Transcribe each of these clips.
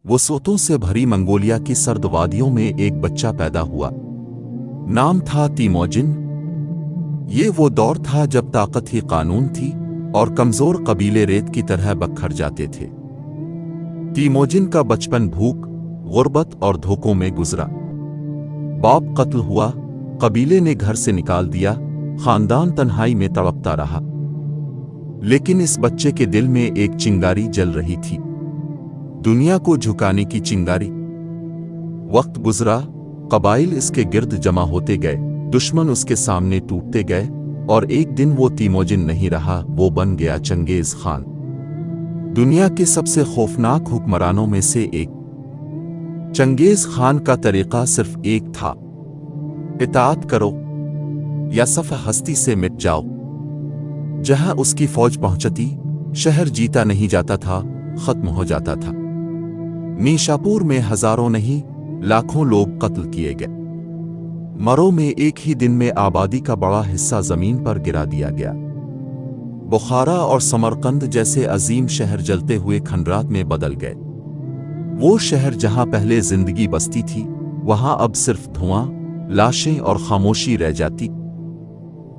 वसोतों से भरी मंगोलिया की सर्द वादियों में एक बच्चा पैदा हुआ। नाम था तीमोजिन। ये वो दौर था जब ताकत ही कानून थी और कमजोर कबीले रेत की तरह बखर जाते थे। तीमोजिन का बचपन भूख, गुर्बत और धोखों में गुजरा। बाप कत्ल हुआ, कबीले ने घर से निकाल दिया, खानदान तन्हाई में तड़पता रहा। लेकिन इस बच्चे के दिल में एक चिंगारी जल रही थी, दुनिया को झुकाने की चिंगारी। वक्त गुजरा, कबाइल इसके गिर्द जमा होते गए, दुश्मन उसके सामने टूटते गए, और एक दिन वो तीमोजिन नहीं रहा, वो बन गया चंगेज खान, दुनिया के सबसे खौफनाक हुक्मरानों में से एक। चंगेज खान का तरीका सिर्फ एक था, इताअत करो या सफ़ हस्ती से मिट जाओ। जहां उसकी फौज पहुंचती, शहर जीता नहीं जाता था, खत्म हो जाता था। नीशापुर में हजारों नहीं, लाखों लोग कत्ल किए गए। मरो में एक ही दिन में आबादी का बड़ा हिस्सा जमीन पर गिरा दिया गया। बुखारा और समरकंद जैसे अजीम शहर जलते हुए खंडरात में बदल गए। वो शहर जहां पहले जिंदगी बसती थी, वहां अब सिर्फ धुआं, लाशें और खामोशी रह जाती।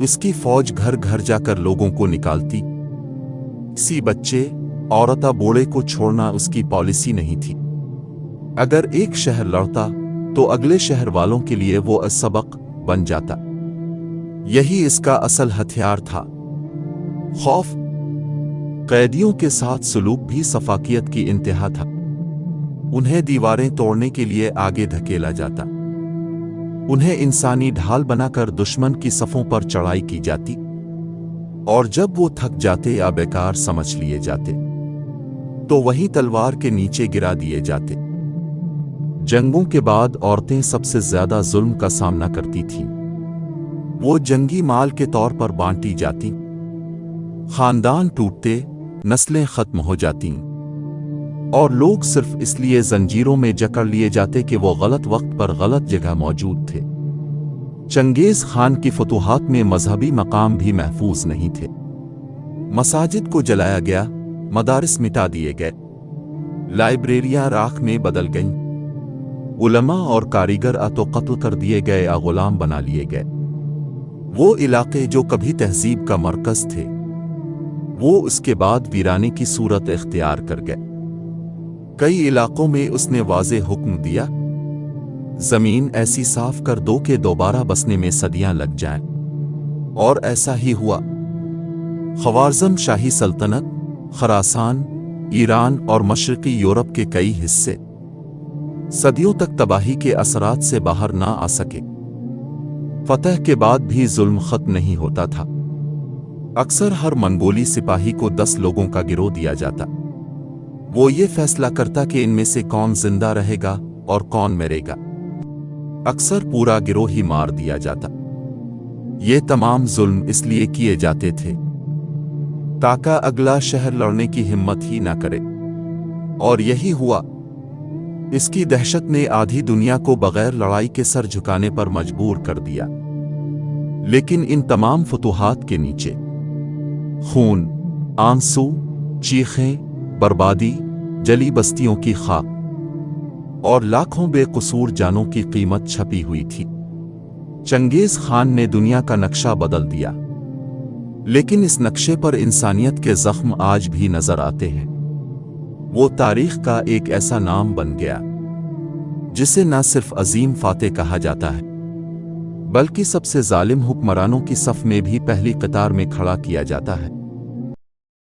इसकी फौज घर घर जाकर लोगों को निकालती। किसी बच्चे, औरत, बूढ़े को छोड़ना उसकी पॉलिसी नहीं थी। अगर एक शहर लड़ता तो अगले शहर वालों के लिए वो सबक बन जाता। यही इसका असल हथियार था। खौफ, कैदियों के साथ सलूक भी सफाकियत की इंतहा था। उन्हें दीवारें तोड़ने के लिए आगे धकेला जाता, उन्हें इंसानी ढाल बनाकर दुश्मन की सफों पर चढ़ाई की जाती, और जब वो थक जाते या बेकार समझ लिए जाते तो वहीं तलवार के नीचे गिरा दिए जाते। जंगों के बाद औरतें सबसे ज्यादा जुल्म का सामना करती थीं। वो जंगी माल के तौर पर बांटी जाती, खानदान टूटते, नस्लें खत्म हो जातीं, और लोग सिर्फ इसलिए जंजीरों में जकड़ लिए जाते कि वो गलत वक्त पर गलत जगह मौजूद थे। चंगेज खान की फतूहात में मजहबी मकाम भी महफूज नहीं थे। मसाजिद को जलाया गया, मदारिस मिटा दिए गए, लाइब्रेरियां राख में बदल गईं, उलमा और कारीगर तो कत्ल कर दिए गए या गुलाम बना लिए गए। वो इलाके जो कभी तहजीब का मरकज थे, वो उसके बाद वीराने की सूरत इख्तियार कर गए। कई इलाकों में उसने वाज़े हुक्म दिया, जमीन ऐसी साफ कर दो कि दोबारा बसने में सदियां लग जाएं। और ऐसा ही हुआ। ख्वारिज़म शाही सल्तनत, खरासान, ईरान और मशरकी यूरोप के कई हिस्से सदियों तक तबाही के असरात से बाहर ना आ सके। फतह के बाद भी जुल्म खत्म नहीं होता था। अक्सर हर मंगोली सिपाही को 10 लोगों का गिरोह दिया जाता। वो ये फैसला करता कि इनमें से कौन जिंदा रहेगा और कौन मरेगा। अक्सर पूरा गिरोह ही मार दिया जाता। ये तमाम जुल्म इसलिए किए जाते थे ताकि अगला शहर लड़ने की हिम्मत ही ना करे। और यही हुआ। इसकी दहशत ने आधी दुनिया को बगैर लड़ाई के सर झुकाने पर मजबूर कर दिया। लेकिन इन तमाम फतूहात के नीचे खून, आंसू, चीखें, बर्बादी, जली बस्तियों की खाक और लाखों बेकसूर जानों की कीमत छपी हुई थी। चंगेज खान ने दुनिया का नक्शा बदल दिया, लेकिन इस नक्शे पर इंसानियत के जख्म आज भी नजर आते हैं। वो तारीख का एक ऐसा नाम बन गया जिसे न सिर्फ अजीम फातेह कहा जाता है, बल्कि सबसे जालिम हुक्मरानों की सफ में भी पहली कतार में खड़ा किया जाता है।